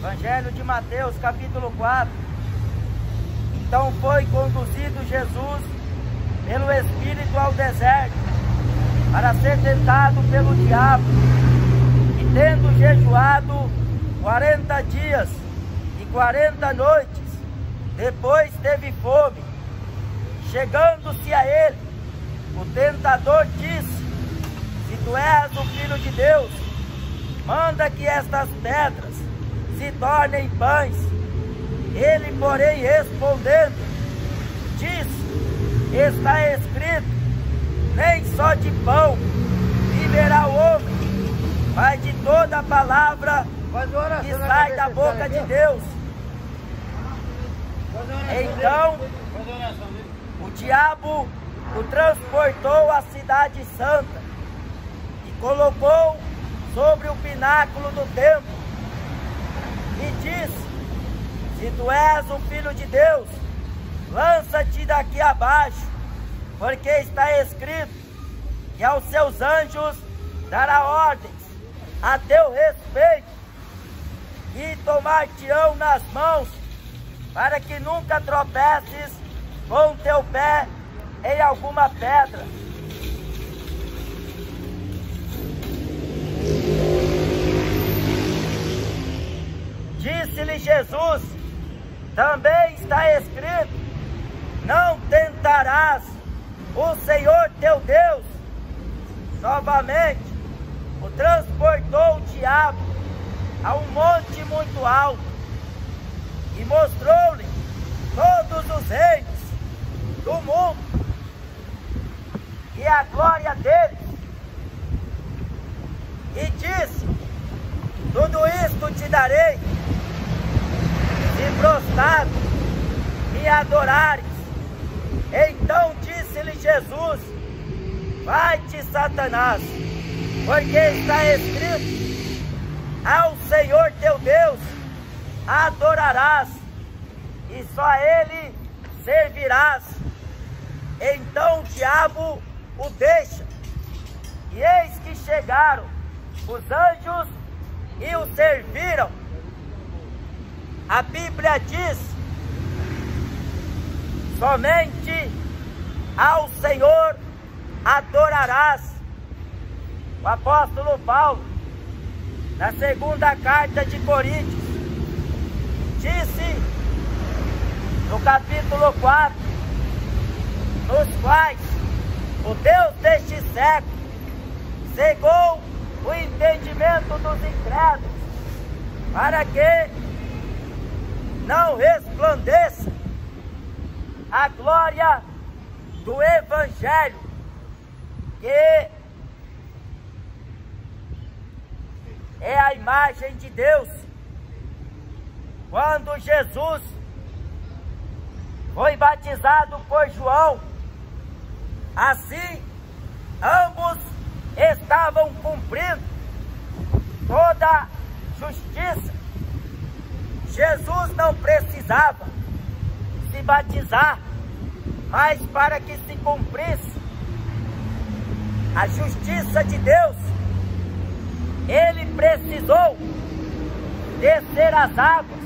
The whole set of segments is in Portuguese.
Evangelho de Mateus, capítulo 4. Então foi conduzido Jesus pelo Espírito ao deserto, para ser tentado pelo diabo. E tendo jejuado 40 dias e 40 noites, depois teve fome. Chegando-se a ele, o tentador disse: se tu és o Filho de Deus, manda que estas pedras se tornem pães. Ele, porém, respondendo, disse: está escrito, nem só de pão viverá o homem, mas de toda a palavra que sai da boca de Deus. Então o diabo o transportou à cidade santa e colocou sobre o pináculo do templo e disse: se tu és o Filho de Deus, lança-te daqui abaixo, porque está escrito que aos seus anjos dará ordens a teu respeito e tomar-te-ão nas mãos, para que nunca tropeces com teu pé em alguma pedra. Disse-lhe Jesus: também está escrito, não tentarás o Senhor teu Deus. Novamente o transportou o diabo a um monte muito alto e mostrou-lhe todos os reinos do mundo e a glória deles, e disse: tudo isto te darei, se prostrado me adorares. Então disse-lhe Jesus: vai-te, Satanás, porque está escrito, ao Senhor teu Deus adorarás, e só a Ele servirás. Então o diabo o deixa, e eis que chegaram os anjos e o serviram. A Bíblia diz: somente ao Senhor adorarás. O apóstolo Paulo, na segunda carta de Coríntios, disse no capítulo 4, nos quais o Deus deste século cegou o entendimento dos incrédulos, para que não resplandeça a glória do Evangelho, que é a imagem de Deus. Quando Jesus foi batizado por João, assim ambos estavam cumprindo toda justiça. Jesus não precisava se batizar, mas para que se cumprisse a justiça de Deus, ele precisou descer as águas.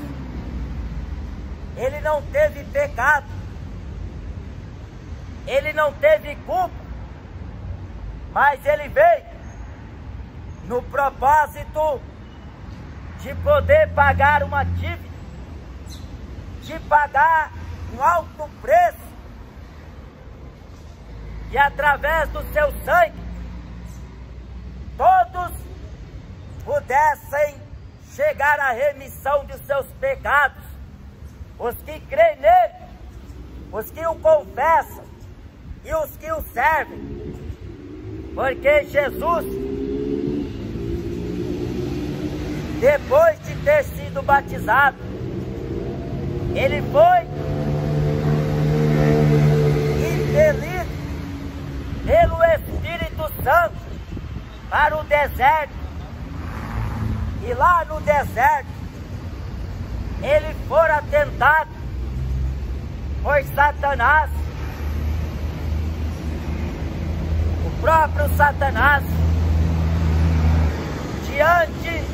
Ele não teve pecado, ele não teve culpa, mas ele veio no propósito de poder pagar uma dívida, de pagar um alto preço, e através do seu sangue todos pudessem chegar à remissão de seus pecados. Os que creem nele, os que o confessam e os que o servem. Porque Jesus, depois de ter sido batizado, ele foi impelido pelo Espírito Santo para o deserto. E lá no deserto ele fora tentado por Satanás. O próprio Satanás, diante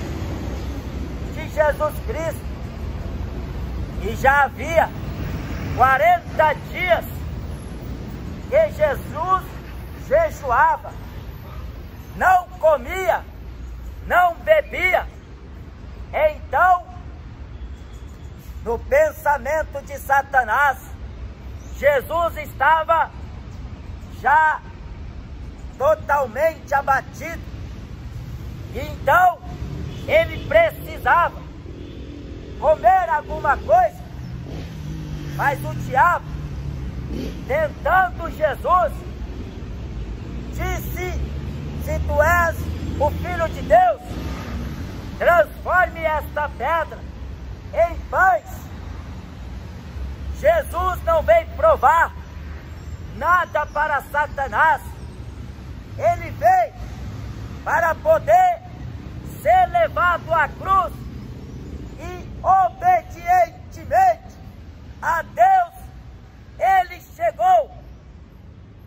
de Jesus Cristo. E já havia 40 dias que Jesus jejuava, não comia, não bebia. Então, no pensamento de Satanás, Jesus estava já totalmente abatido. Então, ele precisava comer alguma coisa. Mas o diabo, tentando Jesus, disse: se tu és o Filho de Deus, transforme esta pedra em pães. Jesus não veio provar nada para Satanás. Ele veio para poder ser levado à cruz e obedientemente a Deus ele chegou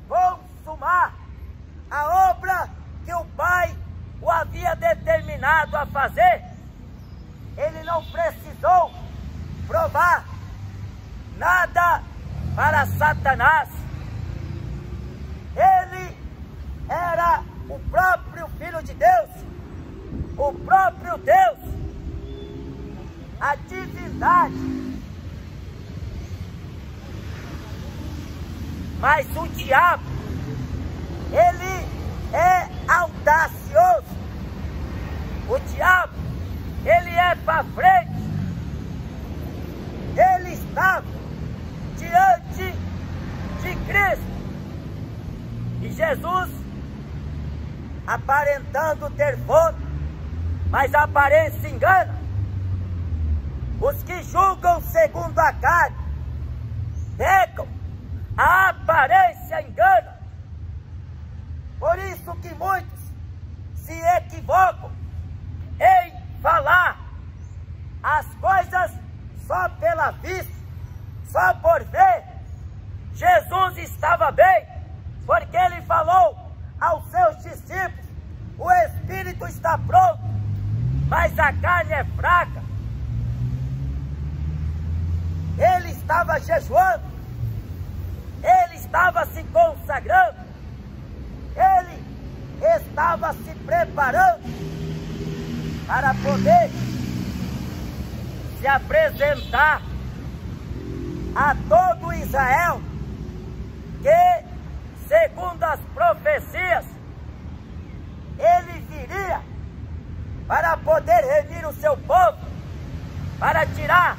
a consumar a obra que o Pai o havia determinado a fazer. Ele não precisou provar nada para Satanás. Ele era o próprio Filho de Deus, o próprio Deus, a divindade. Mas o diabo, ele é audacioso. O diabo, ele é para frente. Ele estava diante de Cristo. E Jesus, aparentando ter fome, mas a aparência engana. Os que julgam segundo a carne pecam, a aparência engana. Por isso que muitos se equivocam em falar as coisas só pela vista, só por ver. Jesus estava bem, porque ele falou aos seus discípulos: o espírito está pronto, mas a carne é fraca. Ele estava jejuando, ele estava se consagrando, ele estava se preparando para poder se apresentar a todo Israel, que, segundo as profecias, ele viria para poder remir o seu povo, para tirar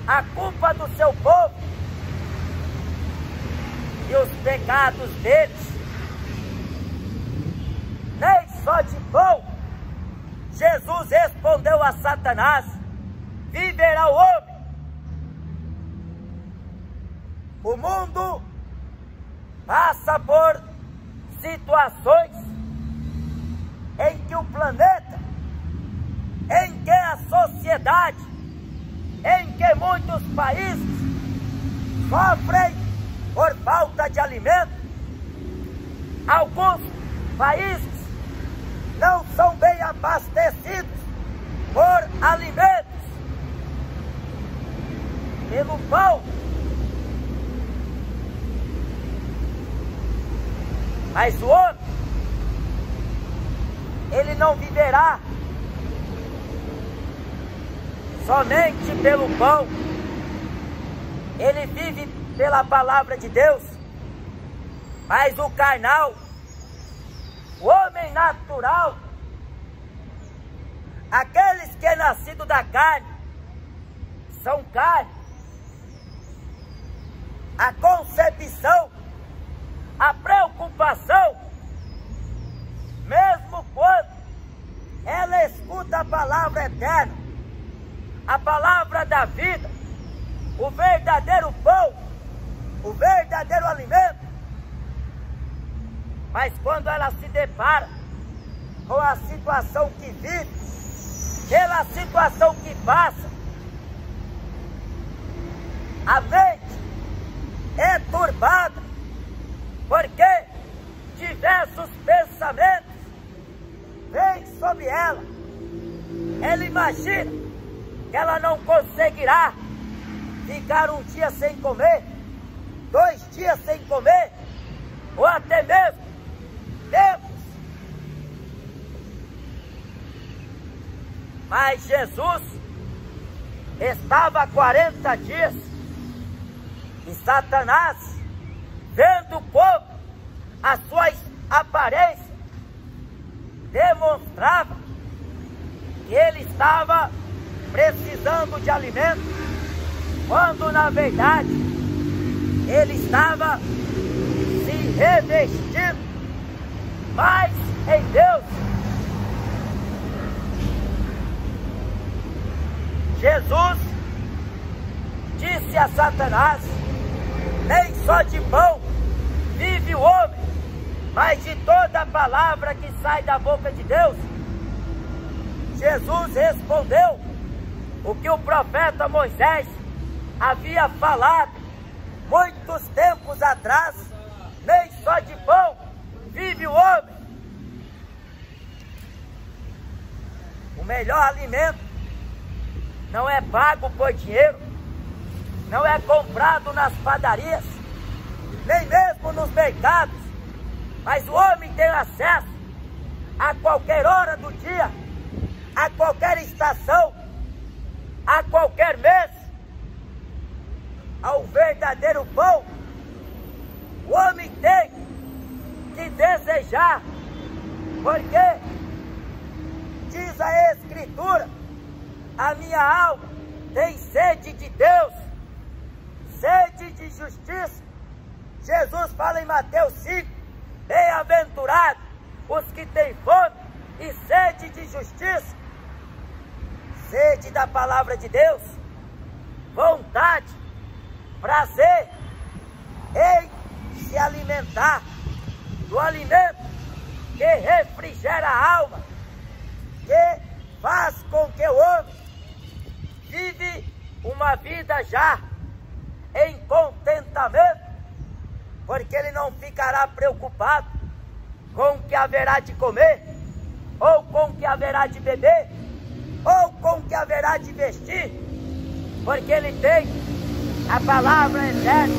a culpa do seu povo e os pecados deles. Nem só de pão Jesus respondeu a Satanás: viverá o homem. O mundo passa por situações em que o planeta, em que a sociedade, em que muitos países sofrem por falta de alimento. Alguns países não são bem abastecidos por alimentos, pelo pão. Mas o homem, ele não viverá somente pelo pão. Ele vive pela palavra de Deus. Mas o carnal, o homem natural, aqueles que é nascido da carne, são carne. A concepção, a preocupação, mesmo quando ela escuta a palavra eterna, a palavra da vida, o verdadeiro pão, o verdadeiro alimento, mas quando ela se depara com a situação que vive, pela situação que passa, a mente é turbada, porque diversos pensamentos vêm sobre ela. ela imagina que ela não conseguirá ficar um dia sem comer, 2 dias sem comer, ou até mesmo tempos. Mas Jesus estava há 40 dias e Satanás, vendo como a sua aparência demonstrava que ele estava precisando de alimento, quando na verdade ele estava se revestindo mais em Deus. Jesus disse a Satanás: nem só de pão vive o homem, mas de toda a palavra que sai da boca de Deus. Jesus respondeu o que o profeta Moisés havia falado muitos tempos atrás: nem só de pão vive o homem. O melhor alimento não é pago por dinheiro, não é comprado nas padarias, nem mesmo nos mercados, mas o homem tem acesso a qualquer hora do dia, a qualquer estação, a qualquer mês, ao verdadeiro pão. O homem tem que desejar, porque diz a Escritura: a minha alma tem sede de Deus, sede de justiça. Jesus fala em Mateus 5, bem-aventurados os que têm fome e sede de justiça, sede da palavra de Deus, vontade, prazer em se alimentar do alimento que refrigera a alma, que faz com que o homem vive uma vida já em contentamento, porque ele não ficará preocupado com o que haverá de comer, ou com o que haverá de beber, ou com o que haverá de vestir, porque ele tem a palavra eterna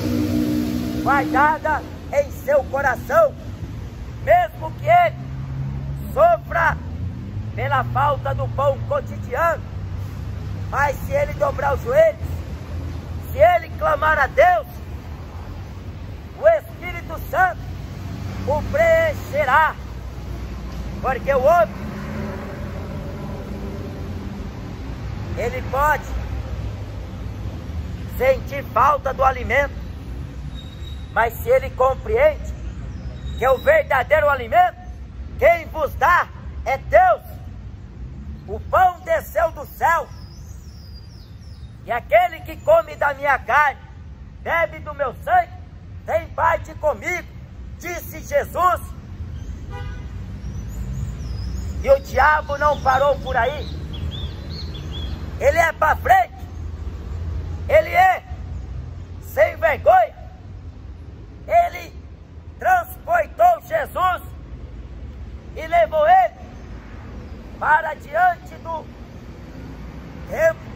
guardada em seu coração, mesmo que ele sofra pela falta do pão cotidiano. Mas se ele dobrar os joelhos, se ele clamar a Deus, o Espírito Santo o preencherá, porque o homem, ele pode sentir falta do alimento, mas se ele compreende que o verdadeiro alimento, quem vos dá é Deus, o pão desceu do céu, e aquele que come da minha carne, bebe do meu sangue, tem parte comigo, disse Jesus. E o diabo não parou por aí, ele é para frente, ele é sem vergonha, ele transportou Jesus e levou ele para diante do templo.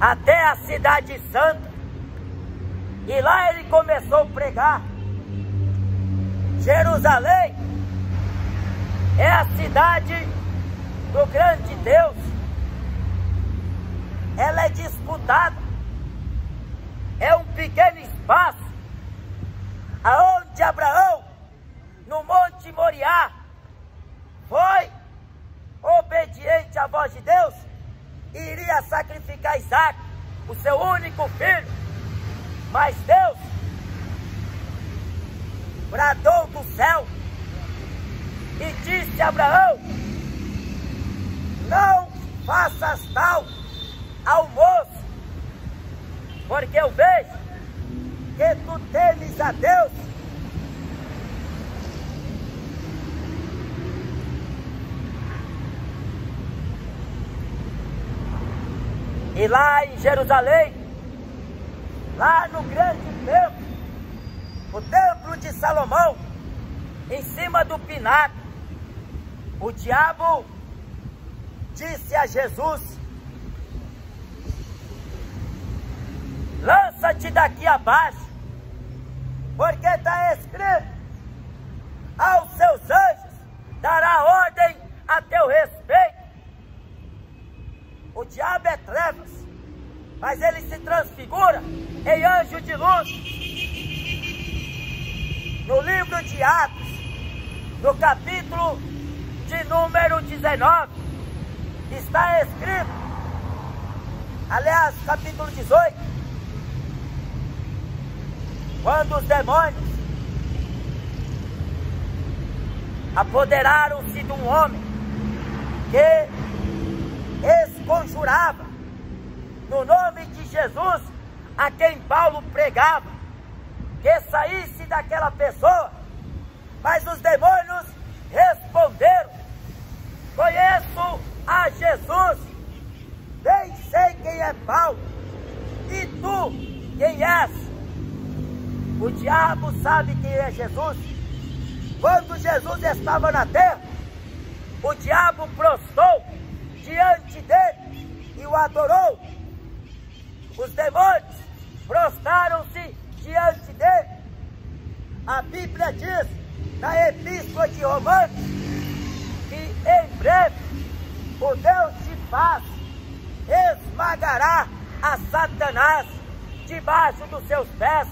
Até a cidade santa, e lá ele começou a pregar. Jerusalém é a cidade do grande Deus, ela é disputada, é um pequeno espaço, aonde Abraão, no Monte Moriá, foi obediente à voz de Deus, iria sacrificar Isaac, o seu único filho, mas Deus bradou do céu e disse a Abraão: não faças tal ao moço, porque eu vejo que tu temes a Deus. E lá em Jerusalém, lá no grande templo, o templo de Salomão, em cima do pináculo, o diabo disse a Jesus: lança-te daqui abaixo, porque está escrito: aos seus anjos dará ordem a teu respeito. O diabo é trevas, mas ele se transfigura em anjo de luz. No livro de Atos, no capítulo de número 19, está escrito, aliás, capítulo 18, quando os demônios apoderaram-se de um homem que esconjurava no nome de Jesus, a quem Paulo pregava, que saísse daquela pessoa. Mas os demônios responderam: conheço a Jesus, bem sei quem é Paulo, e tu quem és? O diabo sabe quem é Jesus. Quando Jesus estava na terra, o diabo prostrou diante dele e o adorou. Os demônios prostraram-se diante dele. A Bíblia diz, na Epístola de Romanos, que em breve o Deus de paz esmagará a Satanás debaixo dos seus pés.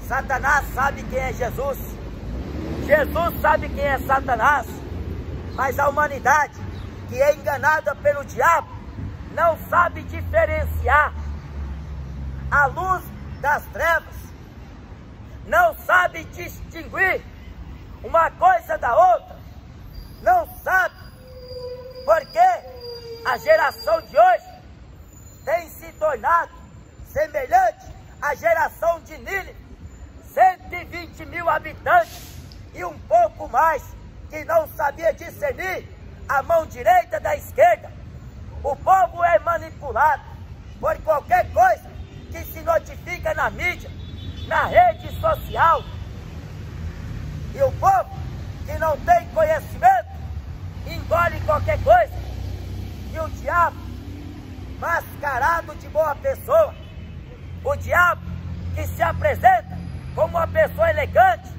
Satanás sabe quem é Jesus, Jesus sabe quem é Satanás, mas a humanidade, que é enganada pelo diabo, não sabe diferenciar a luz das trevas, não sabe distinguir uma coisa da outra, não sabe, porque a geração de hoje tem se tornado semelhante à geração de Nínive, 120 mil habitantes e um pouco mais, que não sabia discernir a mão direita da esquerda. O povo é manipulado por qualquer coisa que se notifica na mídia, na rede social. E o povo que não tem conhecimento engole qualquer coisa. E o diabo, mascarado de boa pessoa, o diabo que se apresenta como uma pessoa elegante,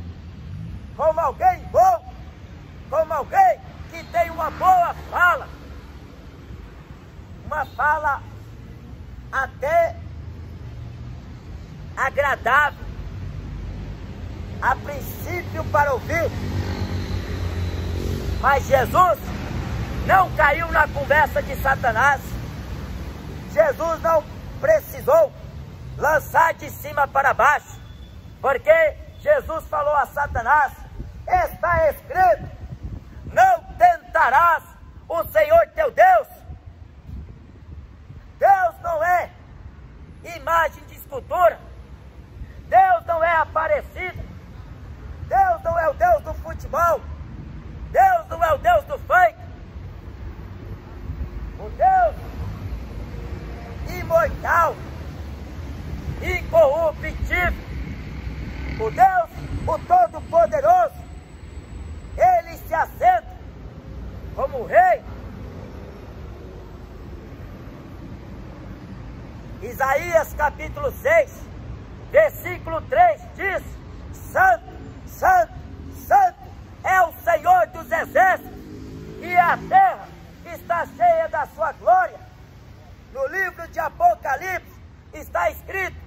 como alguém bom, como alguém que tem uma boa fala, uma fala até agradável, a princípio para ouvir. Mas Jesus não caiu na conversa de Satanás. Jesus não precisou lançar de cima para baixo, porque Jesus falou a Satanás: está escrito, não tentarás o Senhor teu Deus. Deus não é imagem de escultura, Deus não é Aparecida, Deus não é o Deus do futebol, Deus não é o Deus do funk. O Deus imortal, incorruptível, o Deus, o Todo-Poderoso, ele se assenta como rei. Isaías capítulo 6, versículo 3 diz: santo, santo, santo é o Senhor dos exércitos, e a terra está cheia da sua glória. No livro de Apocalipse está escrito: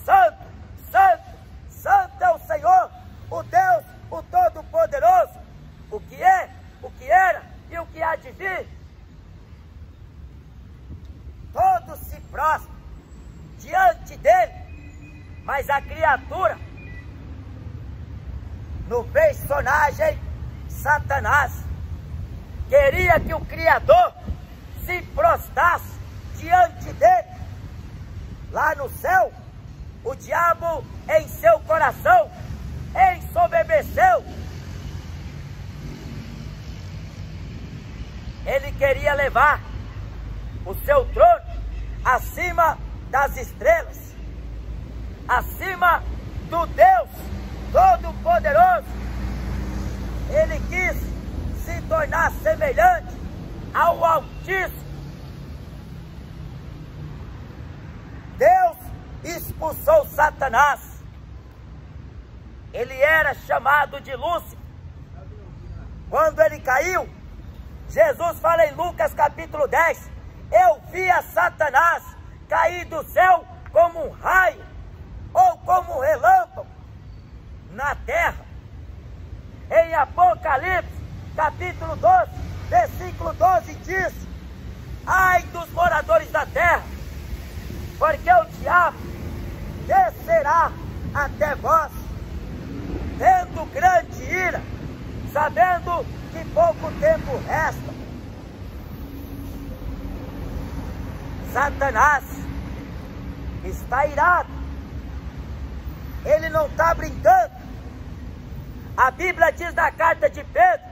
santo, santo, santo é o Senhor, o Deus, o Todo-Poderoso, o que é, o que era e o que há de vir. Todos se prostram diante dele, mas a criatura, no personagem Satanás, queria que o Criador se prostrasse diante dele. Lá no céu, o diabo em seu coração ensoberbeceu. Ele queria levar o seu trono acima das estrelas, acima do Deus Todo-Poderoso. Ele quis se tornar semelhante ao Altíssimo. Deus expulsou Satanás. Ele era chamado de Lúcifer. Quando ele caiu, Jesus fala em Lucas capítulo 10, eu via Satanás cair do céu como um raio, ou como um relâmpago, na terra. Em Apocalipse capítulo 12, versículo 12 diz, ai dos moradores da terra, porque o diabo descerá até vós, tendo grande ira, sabendo que pouco tempo resta. Satanás está irado. Ele não está brincando. A Bíblia diz na carta de Pedro,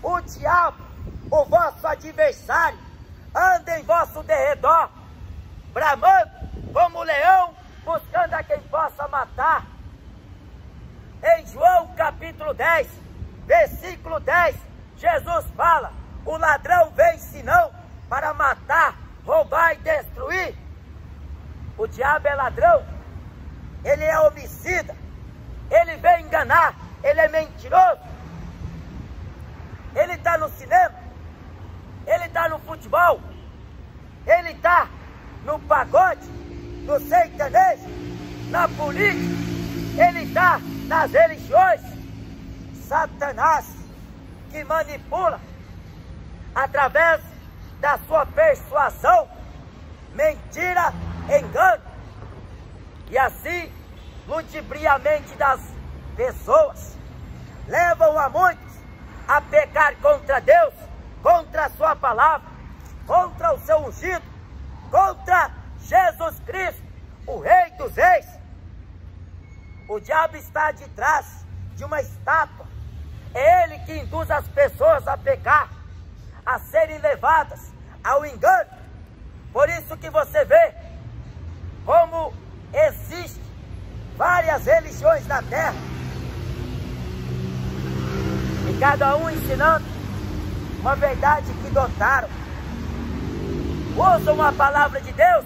o diabo, o vosso adversário, anda em vosso derredor, bramando como leão, buscando a quem possa matar. Em João capítulo 10, versículo 10, Jesus fala, o ladrão vem senão para matar, roubar e destruir. O diabo é ladrão, ele é homicida, ele vem enganar, ele é mentiroso. Ele está no cinema, ele está no futebol, ele está no pagode, no sertanejo, na política, ele está nas religiões. Satanás que manipula através da sua persuasão, mentira, engano, e assim ludibriamente das pessoas levam a muitos a pecar contra Deus, contra a sua palavra, contra o seu ungido, contra Jesus Cristo, o Rei dos Reis. O diabo está de trás de uma estátua. É ele que induz as pessoas a pecar, a serem levadas ao engano. Por isso que você vê como existe várias religiões na terra, e cada um ensinando uma verdade que dotaram. Usam a palavra de Deus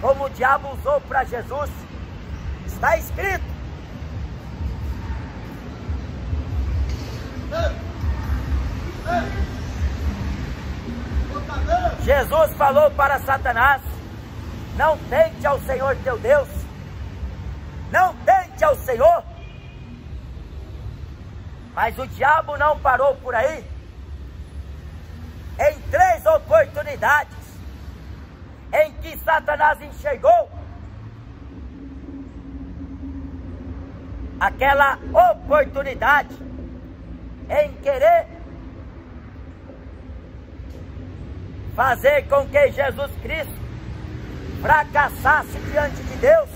como o diabo usou para Jesus. Está escrito. Jesus falou para Satanás, não tente ao Senhor teu Deus, não tente ao Senhor. Mas o diabo não parou por aí. Em 3 oportunidades em que Satanás enxergou aquela oportunidade em querer fazer com que Jesus Cristo fracassasse diante de Deus.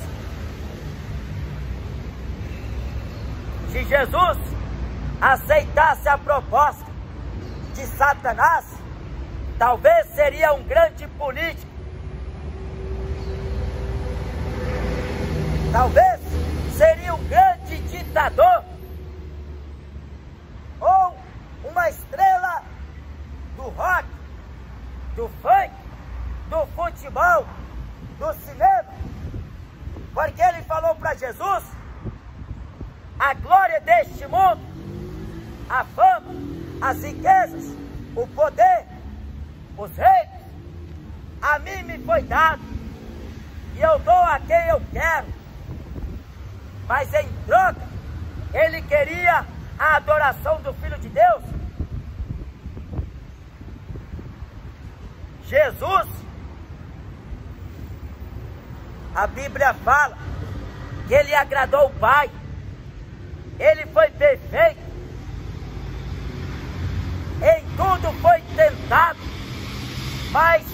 Se Jesus aceitasse a proposta de Satanás, talvez seria um grande político, talvez seria um grande ditador, ou uma estrela do rock, do funk, do futebol, do cinema, porque ele falou para Jesus, a glória deste mundo, a fama, as riquezas, o poder, os reis, a mim me foi dado, e eu dou a quem eu quero. Mas em troca, ele queria a adoração do Filho de Deus. Jesus, a Bíblia fala que ele agradou o Pai, ele foi perfeito, em tudo foi tentado, mas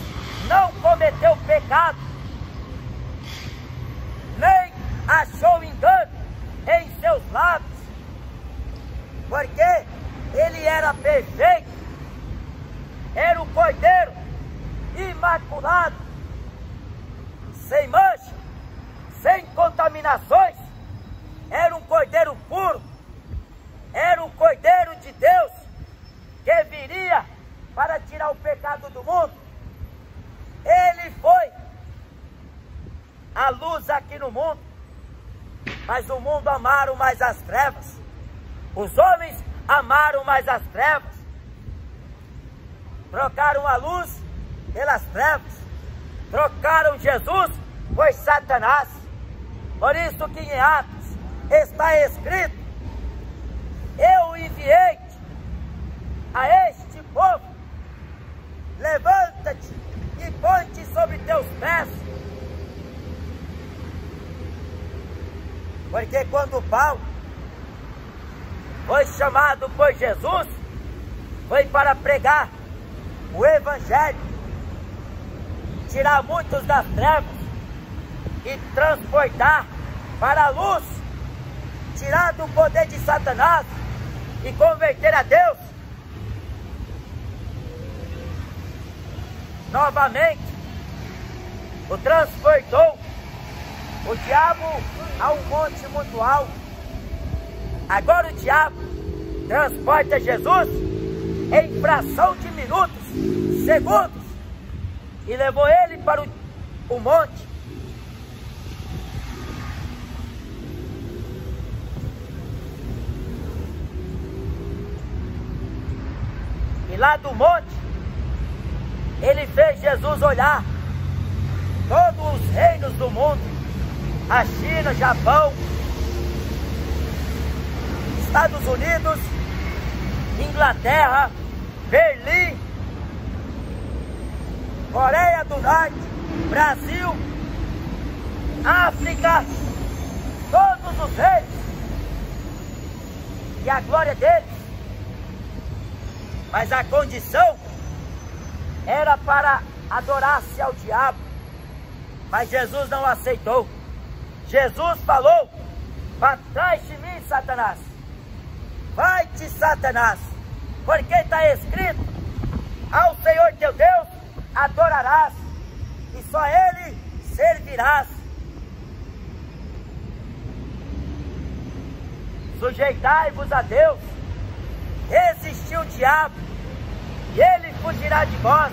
não cometeu pecado, nem achou engano em seus lábios, porque ele era perfeito, era o Cordeiro imaculado, contaminações, era um cordeiro puro, era um cordeiro de Deus que viria para tirar o pecado do mundo. Ele foi a luz aqui no mundo, mas o mundo amaram mais as trevas. Os homens amaram mais as trevas, trocaram a luz pelas trevas, trocaram Jesus por Satanás. Por isso que em Atos está escrito: eu enviei-te a este povo, levanta-te e põe-te sobre teus pés. Porque quando Paulo foi chamado por Jesus, foi para pregar o Evangelho, tirar muitos das trevas e transportar para a luz, tirar do poder de Satanás e converter a Deus. Novamente, o transportou o diabo a um monte muito alto. Agora o diabo transporta Jesus em fração de minutos, segundos, e levou ele para o monte. E lá do monte, ele fez Jesus olhar todos os reinos do mundo, a China, Japão, Estados Unidos, Inglaterra, Berlim, Coreia do Norte, Brasil, África, todos os reis e a glória deles. Mas a condição era para adorar-se ao diabo, mas Jesus não aceitou. Jesus falou: para trás de mim, Satanás, vai-te, Satanás, porque está escrito: ao Senhor teu Deus adorarás, e só Ele servirás. Sujeitai-vos a Deus, resistiu o diabo, e ele fugirá de vós.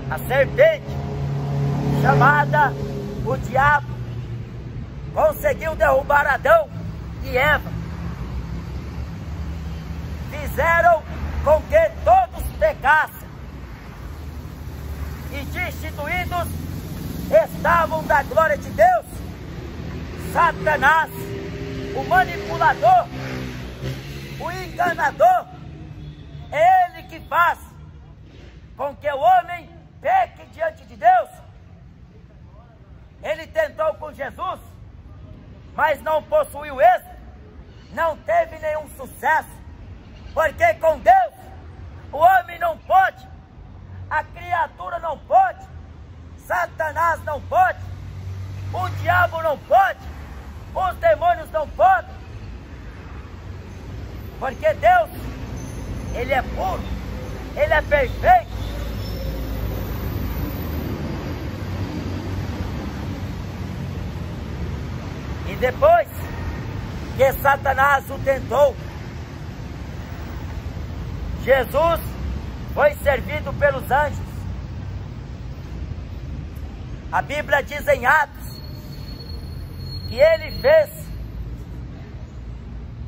A serpente, chamada o diabo, conseguiu derrubar Adão e Eva. Fizeram com que todos pecassem, e destituídos estavam da glória de Deus. Satanás, o manipulador, o enganador, é ele que faz com que o homem peque diante de Deus. Ele tentou com Jesus, mas não possuiu êxito, não teve nenhum sucesso, porque com Deus o homem não pode, a criatura não pode, Satanás não pode, o diabo não pode, os demônios não podem, porque Deus, Ele é puro, Ele é perfeito. E depois que Satanás o tentou, Jesus foi servido pelos anjos. A Bíblia diz em Atos que ele fez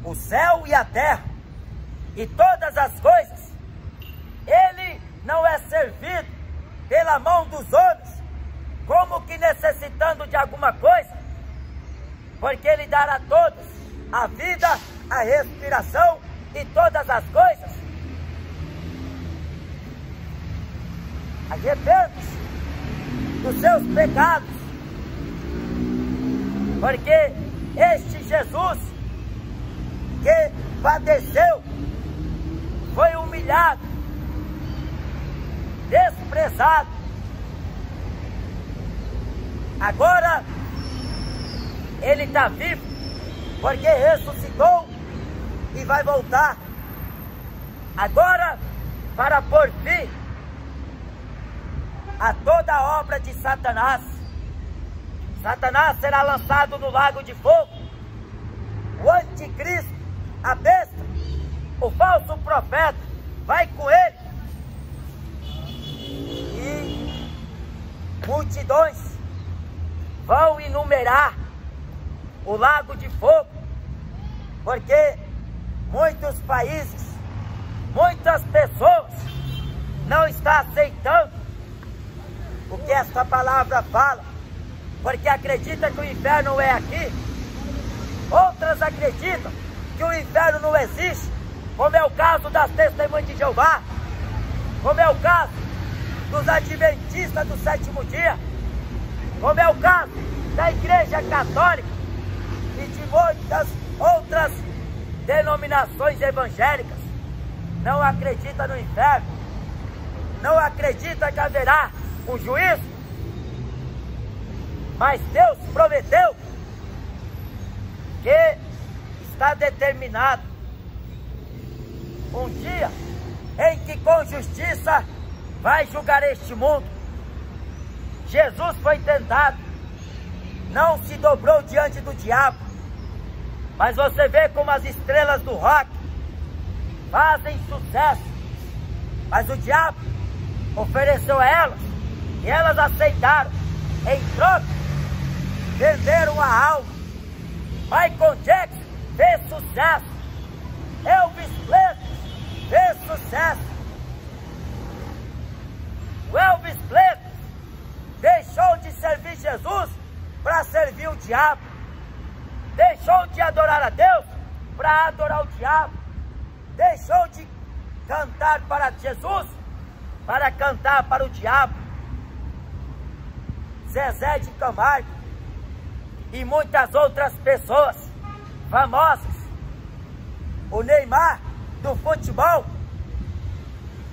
o céu e a terra e todas as coisas. Ele não é servido pela mão dos homens, como que necessitando de alguma coisa, porque ele dará a todos a vida, a respiração e todas as coisas. Arrependa-se dos seus pecados, porque este Jesus que padeceu, foi humilhado, desprezado, agora ele está vivo, porque ressuscitou e vai voltar agora para pôr fim a toda a obra de Satanás. Satanás será lançado no lago de fogo. O anticristo, a besta, o falso profeta, vai com ele. E multidões vão inumerar o lago de fogo, porque muitos países, muitas pessoas não estão aceitando o que esta palavra fala, porque acredita que o inferno é aqui. Outras acreditam que o inferno não existe, como é o caso das testemunhas de Jeová, como é o caso dos adventistas do sétimo dia, como é o caso da Igreja Católica e de muitas outras denominações evangélicas. Não acredita no inferno, não acredita que haverá um juízo, mas Deus prometeu que está determinado um dia em que com justiça vai julgar este mundo. Jesus foi tentado, não se dobrou diante do diabo, mas você vê como as estrelas do rock fazem sucesso, mas o diabo ofereceu a elas e elas aceitaram. Em troca, venderam a alma. Michael Jackson fez sucesso, Elvis Presley fez sucesso. O Elvis Presley deixou de servir Jesus para servir o diabo, deixou de adorar a Deus para adorar o diabo, deixou de cantar para Jesus para cantar para o diabo. Zezé de Camargo e muitas outras pessoas famosas. O Neymar do futebol,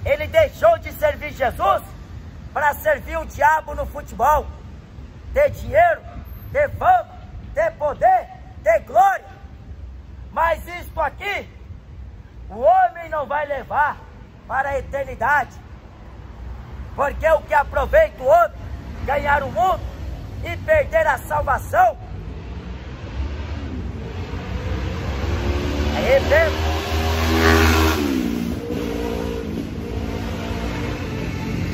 ele deixou de servir Jesus para servir o diabo no futebol. Ter dinheiro, ter fama, ter poder, ter glória. Mas isto aqui, o homem não vai levar para a eternidade. Porque o que aproveita o homem ganhar o mundo e perder a salvação?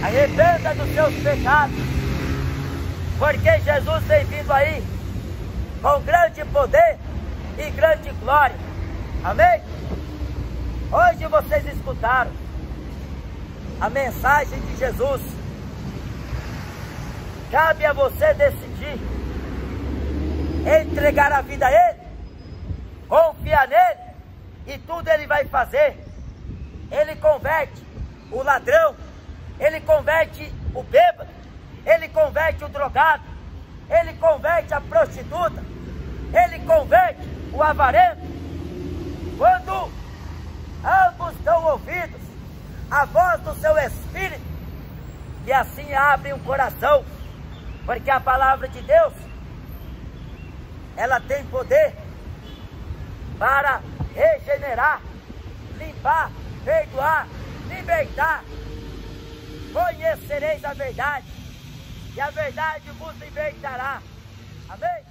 Arrependa dos seus pecados, porque Jesus tem vindo aí com grande poder e grande glória. Amém? Hoje vocês escutaram a mensagem de Jesus. Cabe a você decidir entregar a vida a Ele, confiar nele, e tudo Ele vai fazer. Ele converte o ladrão, Ele converte o bêbado, Ele converte o drogado, Ele converte a prostituta, Ele converte o avarento. Quando ambos dão ouvidos à voz do seu Espírito, e assim abrem o coração, porque a palavra de Deus, ela tem poder para regenerar, limpar, perdoar, libertar. Conhecereis a verdade, e a verdade vos libertará. Amém?